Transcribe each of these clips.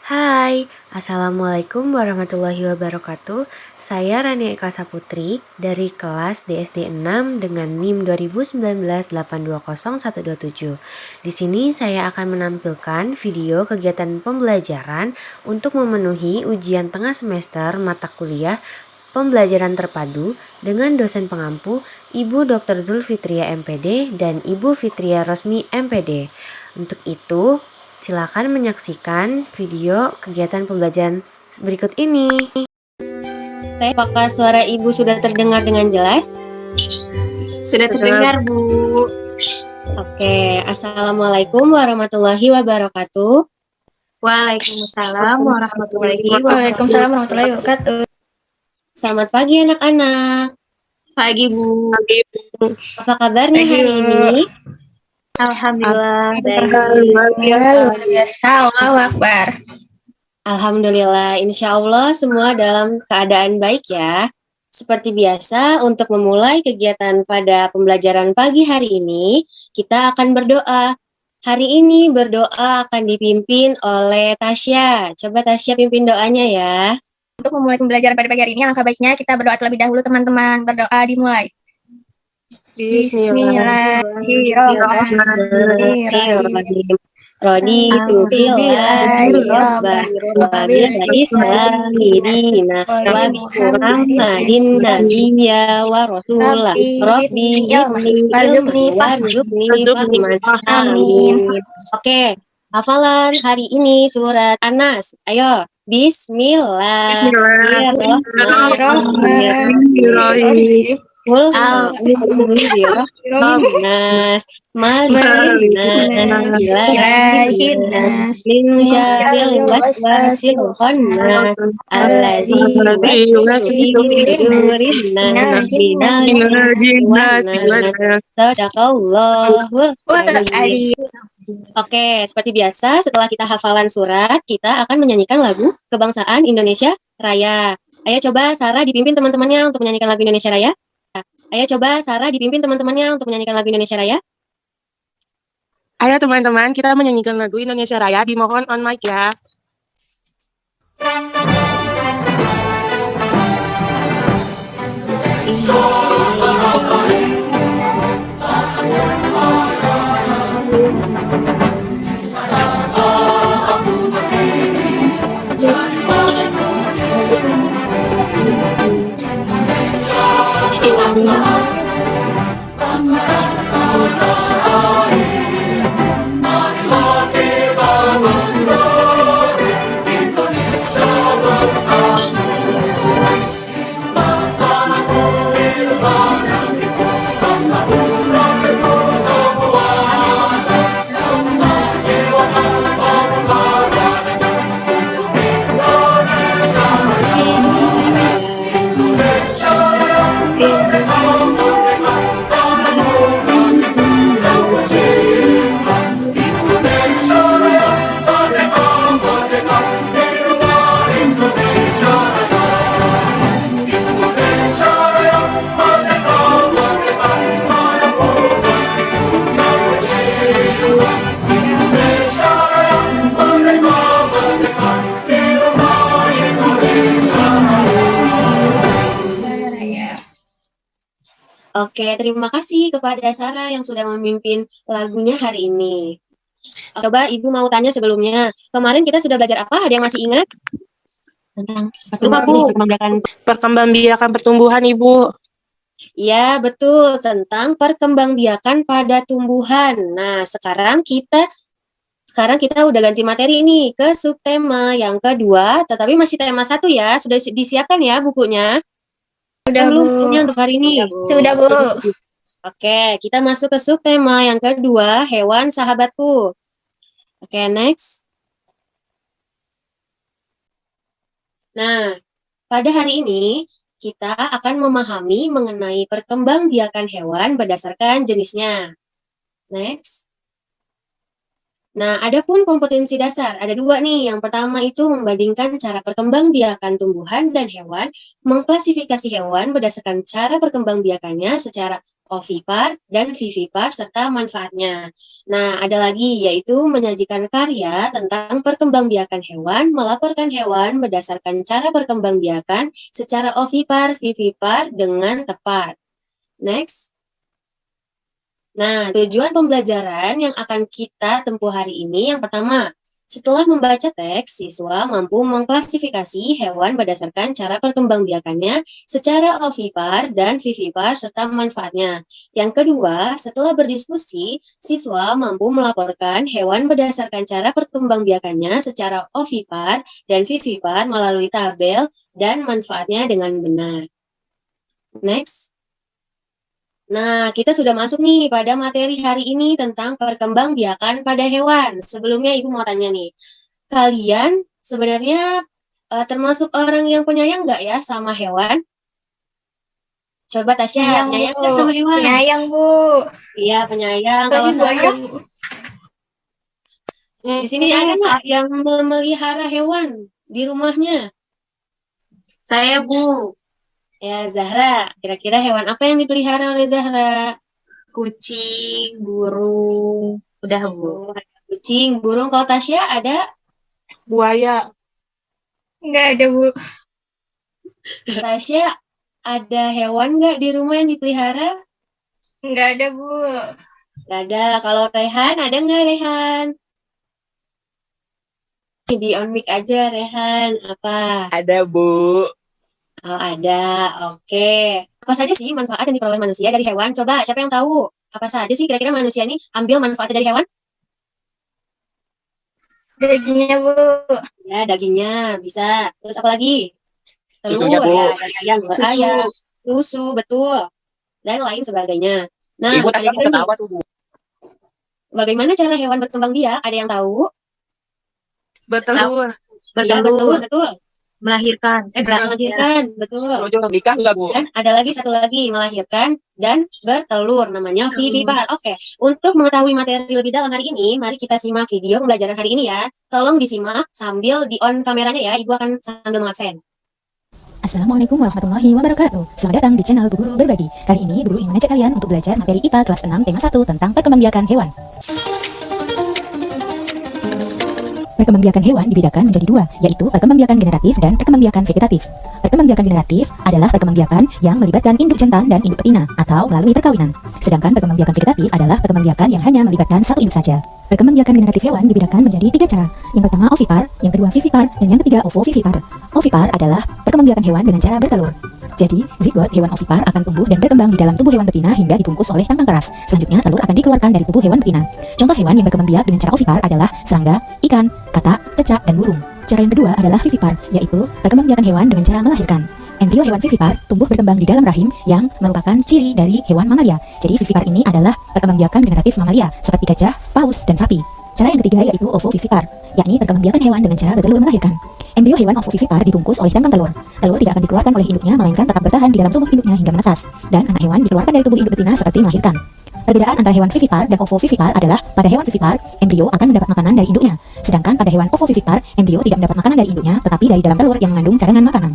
Hai, Assalamualaikum warahmatullahi wabarakatuh. Saya Rani Eka Saputri dari kelas DSD 6 dengan NIM 2019 820 127. Di sini saya akan menampilkan video kegiatan pembelajaran untuk memenuhi ujian tengah semester mata kuliah pembelajaran terpadu dengan dosen pengampu Ibu Dr. Zulfitria MPD dan Ibu Fitria Rosmi MPD. Untuk itu, silakan menyaksikan video kegiatan pembelajaran berikut ini. Apakah suara Ibu sudah terdengar dengan jelas? Sudah terdengar, Bu. Oke, Assalamualaikum warahmatullahi wabarakatuh. Waalaikumsalam warahmatullahi wabarakatuh. Selamat pagi anak-anak. Pagi, Bu. Apa kabarnya hari ini? Alhamdulillah. Baik. Luar biasa. Allahu Akbar. Alhamdulillah, insya Allah semua dalam keadaan baik ya. Seperti biasa, untuk memulai kegiatan pada pembelajaran pagi hari ini, kita akan berdoa. Hari ini berdoa akan dipimpin oleh Tasya. Coba Tasya pimpin doanya ya. Untuk memulai pembelajaran pada pagi hari ini, alangkah baiknya kita berdoa terlebih dahulu, teman-teman. Berdoa dimulai. Bismillahirrahmanirrahim. Raditu billahi rabban wa bil islami dina wa bi Muhammadin nabiyya wa rasulah rabbi zidni ilman warzuqni fahman. Amin. Oke, hafalan hari ini surat An-Nas. Ayo, Bismillahirrahmanirrahim. Qul a'udzu Malikinas ilahinas min syarril waswasil khannas alladzi yuwaswisu fi sudurin nas minal jinnati wan nas. Sadaqallahul adzim. Oke, seperti biasa setelah kita hafalan surat, kita akan menyanyikan lagu kebangsaan Indonesia Raya. Ayo coba Sarah dipimpin teman-temannya untuk menyanyikan lagu Indonesia Raya. Ayo coba Sarah dipimpin teman-temannya untuk menyanyikan lagu Indonesia Raya. Ayo teman-teman, kita menyanyikan lagu Indonesia Raya. Dimohon on mic ya. Oke, terima kasih kepada Sarah yang sudah memimpin lagunya hari ini. Coba Ibu mau tanya sebelumnya, kemarin kita sudah belajar apa? Ada yang masih ingat? Tentang perkembangbiakan pertumbuhan, Ibu. Ya, betul, tentang perkembangbiakan pada tumbuhan. Nah, sekarang kita udah ganti materi ini ke subtema yang kedua, tetapi masih tema 1 ya. Sudah disiapkan ya bukunya? Sudah, belum Bu. bukunya untuk hari ini? Sudah, Bu. Oke, kita masuk ke subtema yang kedua, hewan sahabatku. Oke, next. Nah, pada hari ini kita akan memahami mengenai perkembangbiakan hewan berdasarkan jenisnya. Next. Nah, adapun kompetensi dasar ada dua nih. Yang pertama itu membandingkan cara perkembangbiakan tumbuhan dan hewan, mengklasifikasi hewan berdasarkan cara perkembangbiakannya secara ovipar dan vivipar serta manfaatnya. Nah, ada lagi yaitu menyajikan karya tentang perkembangbiakan hewan, melaporkan hewan berdasarkan cara perkembangbiakan secara ovipar, vivipar dengan tepat. Next. Nah, tujuan pembelajaran yang akan kita tempuh hari ini yang pertama, setelah membaca teks, siswa mampu mengklasifikasi hewan berdasarkan cara perkembangbiakannya secara ovipar dan vivipar serta manfaatnya. Yang kedua, setelah berdiskusi, siswa mampu melaporkan hewan berdasarkan cara perkembangbiakannya secara ovipar dan vivipar melalui tabel dan manfaatnya dengan benar. Next. Nah, kita sudah masuk nih pada materi hari ini tentang perkembangbiakan pada hewan. Sebelumnya Ibu mau tanya nih, kalian sebenarnya termasuk orang yang penyayang nggak ya sama hewan? Coba Tasya, penyayang nggak sama hewan? Penyayang, Bu. Iya, penyayang. Kalau saya, di sini ada nggak yang memelihara hewan di rumahnya? Saya, Bu. Ya, Zahra. Kira-kira hewan apa yang dipelihara oleh Zahra? Kucing, burung. Udah, Bu. Kucing, burung. Kalau Tasya ada? Buaya. Enggak ada, Bu. Tasya, ada hewan nggak di rumah yang dipelihara? Enggak ada, Bu. Nggak ada. Kalau Rehan, ada nggak Rehan? Di on mic aja, Rehan. Apa? Ada, Bu. Oh, ada. Oke. Apa saja sih manfaat yang diperoleh manusia dari hewan? Coba, siapa yang tahu? Apa saja sih kira-kira manusia ini ambil manfaatnya dari hewan? Dagingnya, Bu. Ya, dagingnya bisa. Terus apa lagi? Telur, Susunya, Bu. ya, dari ayam, Susu. ayam, susu, betul. Dan lain sebagainya. Nah, Ibu tadi kira-kira nih, ketawa tuh, Bu. bagaimana cara hewan berkembang biak? Ada yang tahu? Bertelur. Iya, betul, betul. Melahirkan. Melahirkan, betul. Kalau nikah nggak, Bu? Dan ada lagi satu lagi, melahirkan dan bertelur, namanya vivipar. Oke, untuk mengetahui materi lebih dalam hari ini, mari kita simak video pembelajaran hari ini ya. Tolong disimak sambil di-on kameranya ya, Ibu akan sambil mengabsen. Assalamualaikum warahmatullahi wabarakatuh. Selamat datang di channel Bu Guru Berbagi. Kali ini Bu Guru ingin mengajak kalian untuk belajar materi IPA kelas 6 tema 1 tentang perkembangbiakan hewan. Perkembangbiakan hewan dibedakan menjadi dua, yaitu perkembangbiakan generatif dan perkembangbiakan vegetatif. Perkembangbiakan generatif adalah perkembangbiakan yang melibatkan induk jantan dan induk betina atau melalui perkawinan. Sedangkan perkembangbiakan vegetatif adalah perkembangbiakan yang hanya melibatkan satu induk saja. Perkembangbiakan generatif hewan dibedakan menjadi tiga cara. Yang pertama ovipar, yang kedua vivipar, dan yang ketiga ovovivipar. Ovipar adalah perkembangbiakan hewan dengan cara bertelur. Jadi, zigot hewan ovipar akan tumbuh dan berkembang di dalam tubuh hewan betina hingga dibungkus oleh kantong keras. Selanjutnya, telur akan dikeluarkan dari tubuh hewan betina. Contoh hewan yang berkembang biak dengan cara ovipar adalah serangga, ikan, katak, cecak, dan burung. Cara yang kedua adalah vivipar, yaitu perkembangbiakan hewan dengan cara melahirkan. Embrio hewan vivipar tumbuh berkembang di dalam rahim yang merupakan ciri dari hewan mamalia. Jadi vivipar ini adalah perkembangbiakan generatif mamalia seperti gajah, paus, dan sapi. Cara yang ketiga yaitu ovovivipar, yakni perkembangbiakan hewan dengan cara bertelur melahirkan. Embrio hewan ovovivipar dibungkus oleh cangkang telur. Telur tidak akan dikeluarkan oleh induknya melainkan tetap bertahan di dalam tubuh induknya hingga menetas. Dan anak hewan dikeluarkan dari tubuh induk betina seperti melahirkan. Perbedaan antara hewan vivipar dan ovovivipar adalah pada hewan vivipar, embrio akan mendapat makanan dari induknya. Sedangkan pada hewan ovovivipar, embrio tidak mendapat makanan dari induknya tetapi dari dalam telur yang mengandung cadangan makanan.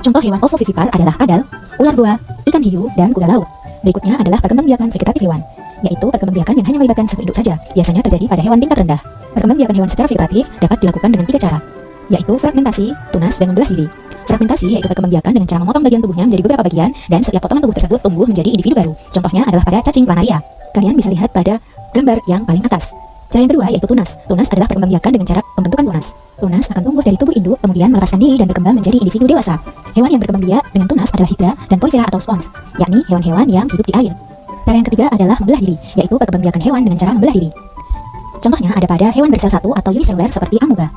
Contoh hewan ovovivipar adalah kadal, ular boa, ikan hiu, dan kuda laut. Berikutnya adalah perkembangbiakan vegetatif hewan, yaitu perkembangbiakan yang hanya melibatkan satu induk saja, biasanya terjadi pada hewan tingkat rendah. Perkembangbiakan hewan secara vegetatif dapat dilakukan dengan tiga cara, yaitu fragmentasi, tunas, dan membelah diri. Fragmentasi yaitu perkembangbiakan dengan cara memotong bagian tubuhnya menjadi beberapa bagian dan setiap potongan tubuh tersebut tumbuh menjadi individu baru. Contohnya adalah pada cacing planaria. Kalian bisa lihat pada gambar yang paling atas. Cara yang kedua yaitu tunas. Tunas adalah perkembangbiakan dengan cara pembentukan tunas. Tunas akan tumbuh dari tubuh induk kemudian melepaskan diri dan berkembang menjadi individu dewasa. Hewan yang berkembang biak dengan tunas adalah hidra dan poifera atau spons, yakni hewan-hewan yang hidup di air. Cara yang ketiga adalah membelah diri, yaitu perkembangbiakan hewan dengan cara membelah diri. Contohnya ada pada hewan bersel satu atau uniseluler seperti amoeba.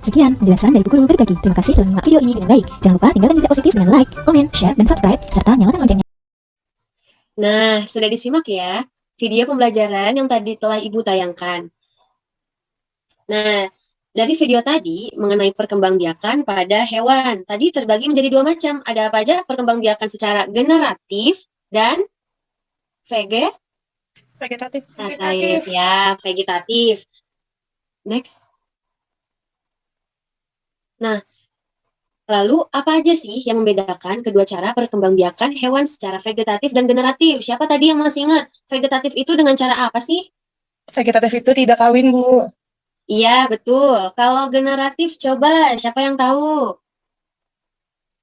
Sekian penjelasan dari Bu Guru Berbagi. Terima kasih telah menyimak video ini dengan baik. Jangan lupa tinggalkan jejak positif dengan like, komen, share, dan subscribe, serta nyalakan loncengnya. Nah, sudah disimak ya video pembelajaran yang tadi telah Ibu tayangkan. Nah, dari video tadi mengenai perkembangbiakan pada hewan, tadi terbagi menjadi dua macam. Ada apa aja? Perkembangbiakan secara generatif dan Vegetatif. ya, vegetatif. Next. Nah, lalu apa aja sih yang membedakan kedua cara perkembangbiakan hewan secara vegetatif dan generatif? Siapa tadi yang masih ingat? Vegetatif itu dengan cara apa sih? Vegetatif itu tidak kawin, Bu. Iya, betul. Kalau generatif, coba siapa yang tahu?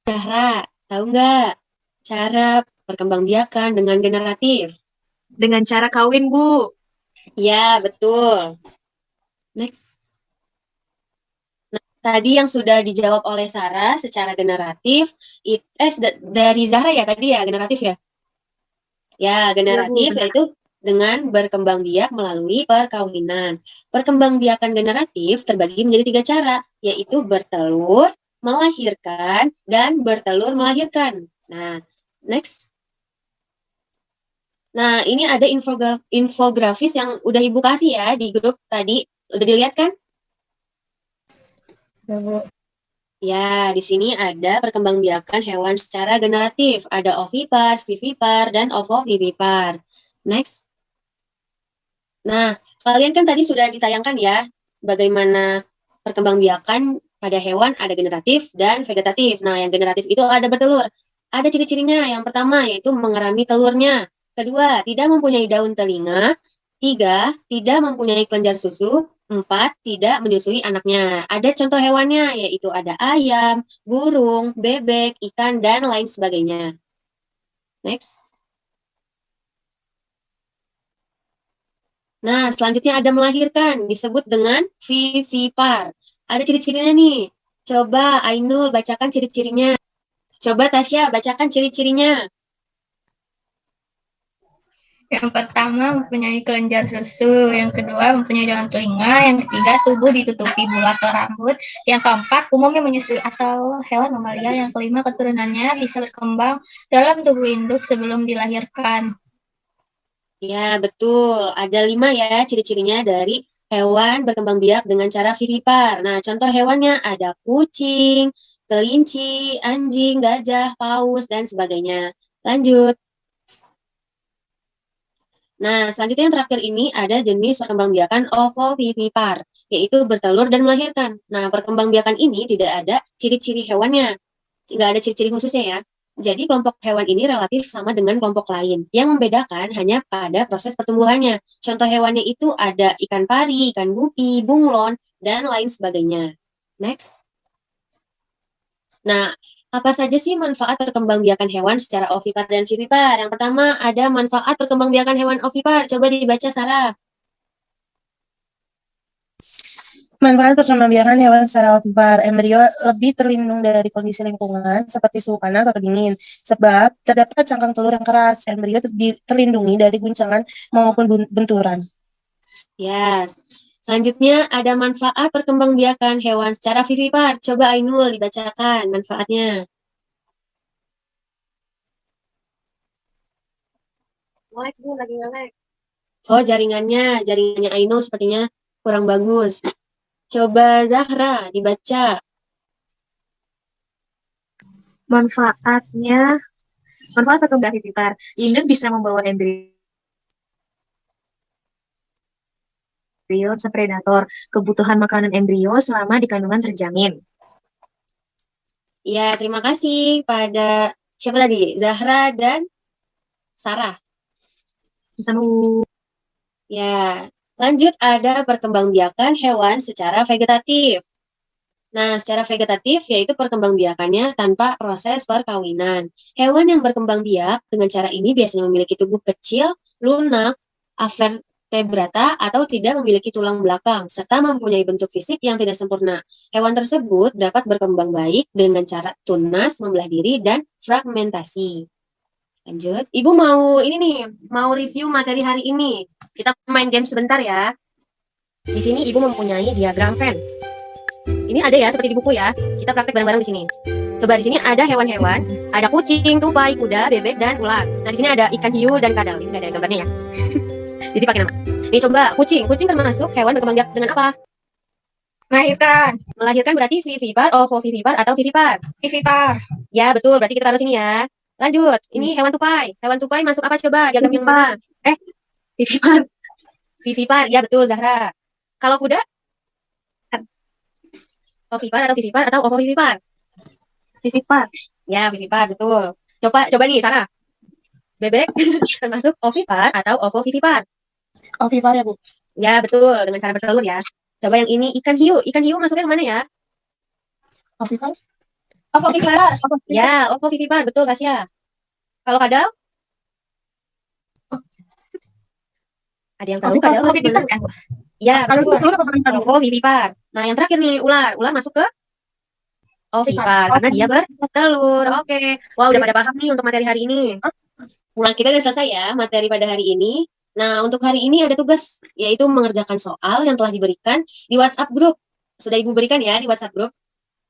Zahra, tahu nggak cara perkembangbiakan dengan generatif? Dengan cara kawin, Bu. Iya, betul. Next. Nah, tadi yang sudah dijawab oleh Sarah secara generatif, dari Zahra ya tadi ya, generatif ya? Ya, Iya, Bu. generatif yaitu dengan berkembang biak melalui perkawinan. Perkembangbiakan generatif terbagi menjadi 3 cara, yaitu bertelur, melahirkan, dan bertelur melahirkan. Nah, next. Nah, ini ada infografis yang udah Ibu kasih ya di grup tadi. Udah dilihat kan? Ya, Bu. Ya, di sini ada perkembangbiakan hewan secara generatif. Ada ovipar, vivipar, dan ovovivipar. Next. Nah, kalian kan tadi sudah ditayangkan ya, bagaimana perkembangbiakan pada hewan ada generatif dan vegetatif. Nah, yang generatif itu ada bertelur. Ada ciri-cirinya. Yang pertama yaitu mengerami telurnya. Kedua, tidak mempunyai daun telinga. Tiga, tidak mempunyai kelenjar susu. Empat, tidak menyusui anaknya. Ada contoh hewannya, yaitu ada ayam, burung, bebek, ikan, dan lain sebagainya. Next. Nah, selanjutnya ada melahirkan, disebut dengan vivipar. Ada ciri-cirinya nih. Coba Ainul bacakan ciri-cirinya. Coba Tasya bacakan ciri-cirinya. Yang pertama mempunyai kelenjar susu, yang kedua mempunyai daun telinga, yang ketiga tubuh ditutupi bulu atau rambut, yang keempat umumnya menyusui atau hewan mamalia, yang kelima keturunannya bisa berkembang dalam tubuh induk sebelum dilahirkan. Ya, betul. Ada 5 ya ciri-cirinya dari hewan berkembang biak dengan cara vivipar. Nah, contoh hewannya ada kucing, kelinci, anjing, gajah, paus, dan sebagainya. Lanjut. Nah, selanjutnya yang terakhir ini ada jenis perkembangbiakan ovovivipar, yaitu bertelur dan melahirkan. Nah, perkembangbiakan ini tidak ada ciri-ciri hewannya, nggak ada ciri-ciri khususnya ya. Jadi kelompok hewan ini relatif sama dengan kelompok lain. Yang membedakan hanya pada proses pertumbuhannya. Contoh hewannya itu ada ikan pari, ikan gupi, bunglon, dan lain sebagainya. Next. Nah, apa saja sih manfaat perkembangbiakan hewan secara ovipar dan vivipar? Yang pertama ada manfaat perkembangbiakan hewan ovipar. Coba dibaca Sarah. Manfaat perkembangbiakan hewan secara ovipar, embrio lebih terlindung dari kondisi lingkungan seperti suhu panas atau dingin, sebab terdapat cangkang telur yang keras. Embrio terlindungi dari guncangan maupun benturan. Yes. Selanjutnya ada manfaat perkembangbiakan hewan secara vivipar. Coba Ainul dibacakan manfaatnya. Oh, jaringannya Ainul sepertinya kurang bagus. Coba Zahra dibaca. Manfaat perkembang vivipar. Induk bisa membawa embrio sepredator. Kebutuhan makanan embrio selama di kandungan terjamin. Ya, terima kasih pada siapa tadi? Zahra dan Sarah. Ya, lanjut ada perkembangbiakan hewan secara vegetatif. Nah, secara vegetatif yaitu perkembangbiakannya tanpa proses perkawinan. Hewan yang berkembang biak dengan cara ini biasanya memiliki tubuh kecil, lunak, avertebrata, atau tidak memiliki tulang belakang, serta mempunyai bentuk fisik yang tidak sempurna. Hewan tersebut dapat berkembang baik dengan cara tunas, membelah diri, dan fragmentasi. Lanjut, Ibu mau review materi hari ini. Kita main game sebentar ya. Di sini Ibu mempunyai diagram Venn. Ini ada ya seperti di buku ya. Kita praktek bareng-bareng di sini. Coba di sini ada hewan-hewan, ada kucing, tupai, kuda, bebek, dan ular. Nah, di sini ada ikan hiu dan kadal. Ini nggak ada gambarnya ya. Jadi pakai nama. Ini coba kucing. Kucing termasuk hewan berkembang biak dengan apa? Melahirkan. Melahirkan berarti vivipar, ovovivipar, atau vivipar. Vivipar. Ya, betul. Berarti kita taruh sini ya. Lanjut. Ini hewan tupai. Hewan tupai masuk apa coba? Diagram yang mana? Vivipar. Vivipar. Ya, betul Zahra. Kalau kuda? Ovipar atau vivipar atau ovovivipar? Vivipar. Ya, vivipar, betul. Coba nih, Sarah. Bebek termasuk ovipar atau ovovivipar? Ovipar ya, Bu. Ya, betul. Dengan cara bertelur ya. Coba yang ini ikan hiu. Ikan hiu masuknya ke mana ya? Ovipar. Ovovivipar. Ya, ovovivipar, betul, Tasya. Kalau kadal? Ada yang tahu Ovipar. kadal? Ovovivipar kan, Bu? Ya, Kalau betul. itu telur apa perempuan? Ovovivipar. Nah, yang terakhir nih, ular. Ular masuk ke ovipar karena dia bertelur. Oke. Wah, udah pada paham nih untuk materi hari ini. Nah, kita udah selesai ya materi pada hari ini. Nah, untuk hari ini ada tugas, yaitu mengerjakan soal yang telah diberikan di WhatsApp group. Sudah Ibu berikan ya di WhatsApp group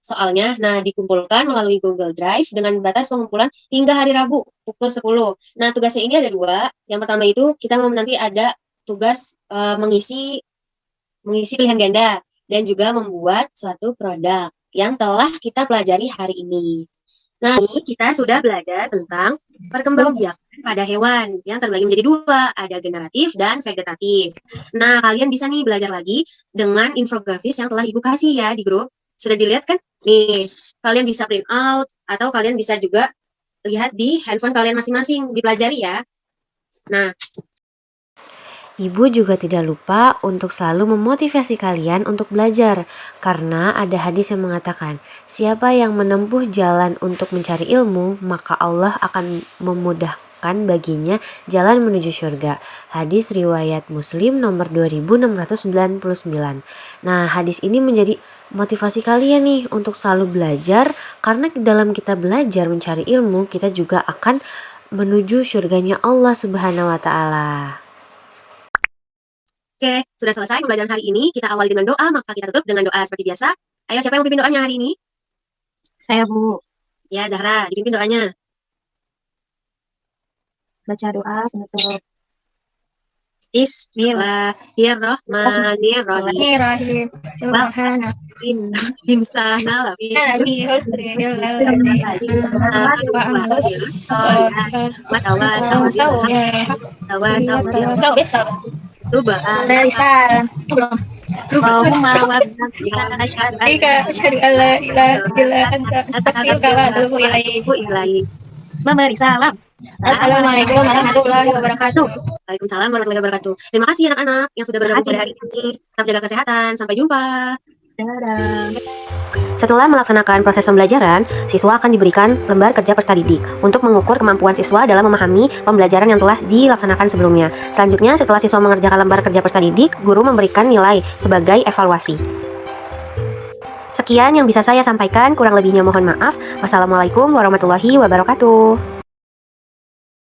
soalnya. Nah, dikumpulkan melalui Google Drive dengan batas pengumpulan hingga hari Rabu pukul 10. Nah, tugasnya ini ada 2. Yang pertama itu kita mau nanti ada tugas mengisi pilihan ganda dan juga membuat suatu produk yang telah kita pelajari hari ini. Nah, ini kita sudah belajar tentang perkembangbiakan pada hewan yang terbagi menjadi 2, ada generatif dan vegetatif. Nah, kalian bisa nih belajar lagi dengan infografis yang telah Ibu kasih ya di grup. Sudah dilihat kan? Nih, kalian bisa print out atau kalian bisa juga lihat di handphone kalian masing-masing, dipelajari ya. Nah, Ibu juga tidak lupa untuk selalu memotivasi kalian untuk belajar, karena ada hadis yang mengatakan, siapa yang menempuh jalan untuk mencari ilmu, maka Allah akan memudahkan baginya jalan menuju surga. Hadis riwayat Muslim nomor 2699. Nah, hadis ini menjadi motivasi kalian nih untuk selalu belajar, karena dalam kita belajar mencari ilmu, kita juga akan menuju surganya Allah Subhanahu wa Ta'ala. oke, sudah selesai pembelajaran hari ini. Kita awali dengan doa, maka kita tutup dengan doa seperti biasa. Ayo, siapa yang mau pimpin doanya hari ini? Saya, Bu. Ya, Zahra, dipimpin doanya. Baca doa penutup. Bismillahirrahmanirrahim. Bismillahirrahmanirrahim. Subhana. Insana Nabi husri dari salam. Memberi salam. Assalamualaikum warahmatullahi wabarakatuh. Waalaikumsalam warahmatullahi wabarakatuh. Terima kasih anak-anak yang sudah bergabung pada hari ini. Tetap jaga kesehatan. Sampai jumpa. Dadah. Setelah melaksanakan proses pembelajaran, siswa akan diberikan lembar kerja peserta didik untuk mengukur kemampuan siswa dalam memahami pembelajaran yang telah dilaksanakan sebelumnya. Selanjutnya, setelah siswa mengerjakan lembar kerja peserta didik, guru memberikan nilai sebagai evaluasi. Sekian yang bisa saya sampaikan, kurang lebihnya mohon maaf. Wassalamualaikum warahmatullahi wabarakatuh.